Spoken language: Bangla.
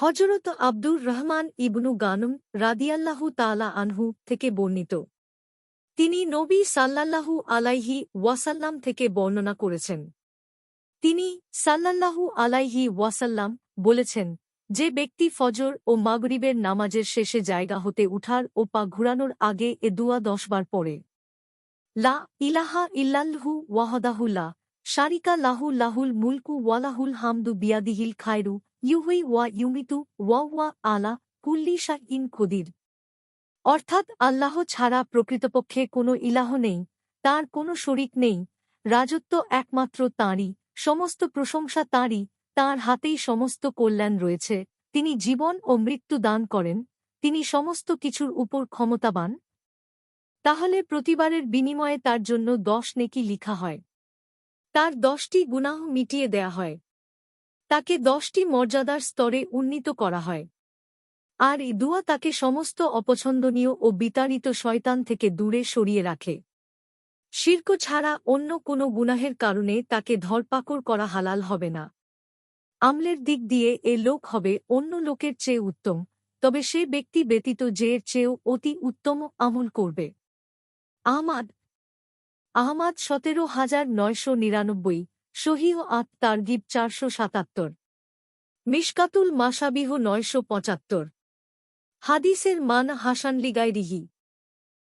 হযরত আব্দুর রহমান ইবনু গানম রাদিয়াল্লাহু তাআলা আনহু থেকে বর্ণিত। তিনি নবী সাল্লাল্লাহু আলাইহি ওয়াসাল্লাম থেকে বর্ণনা করেছেন। তিনি সাল্লাল্লাহু আলাইহি ওয়াসাল্লাম বলেছেন, যে ব্যক্তি ফজর ও মাগরিবের নামাজের শেষে জায়গা হতে উঠার ও পা ঘুরানোর আগে এ দুয়া 10 বার পড়ে, লা ইলাহা ইল্লাল্লাহু ওয়াহদাহু লা শারিকা লাহু লাহুল মুলকু ওয়া লাহুল হামদু বিয়াদিহিল খায়রু ইউহয়ি ওয়া ইউমিতু ওয়া হুয়া আলা কুল্লি শাইইন কদির, অর্থাৎ আল্লাহ ছাড়া প্রকৃতপক্ষে কোনো ইলাহ নেই, তাঁর কোনো শরিক নেই, রাজত্ব একমাত্র তাঁরই, সমস্ত প্রশংসা তাঁরই, তাঁর হাতেই সমস্ত কল্যাণ রয়েছে, তিনি জীবন ও মৃত্যু দান করেন, তিনি সমস্ত কিছুর উপর ক্ষমতাবান। তাহলে প্রতিবারের বিনিময়ে তার জন্য 10 নেকি লিখা হয়, তার 10টি গুনাহ মিটিয়ে দেয়া হয়, তাকে 10টি মর্যাদার স্তরে উন্নীত করা হয়। আর এই দুয়া তাকে সমস্ত অপছন্দনীয় ও বিতাড়িত শয়তান থেকে দূরে সরিয়ে রাখে। শিরক ছাড়া অন্য কোনো গুনাহের কারণে তাকে ধরপাকড় করা হালাল হবে না। আমলের দিক দিয়ে এ লোক হবে অন্য লোকের চেয়ে উত্তম, তবে সে ব্যক্তি ব্যতীত যে এর চেয়েও অতি উত্তম আমল করবে। আহমাদ 17999, সহিহ তারগিব 477, মিশকাতুল মাসাবিহ 975। হাদিসের মান হাসান লিগাইরিহি।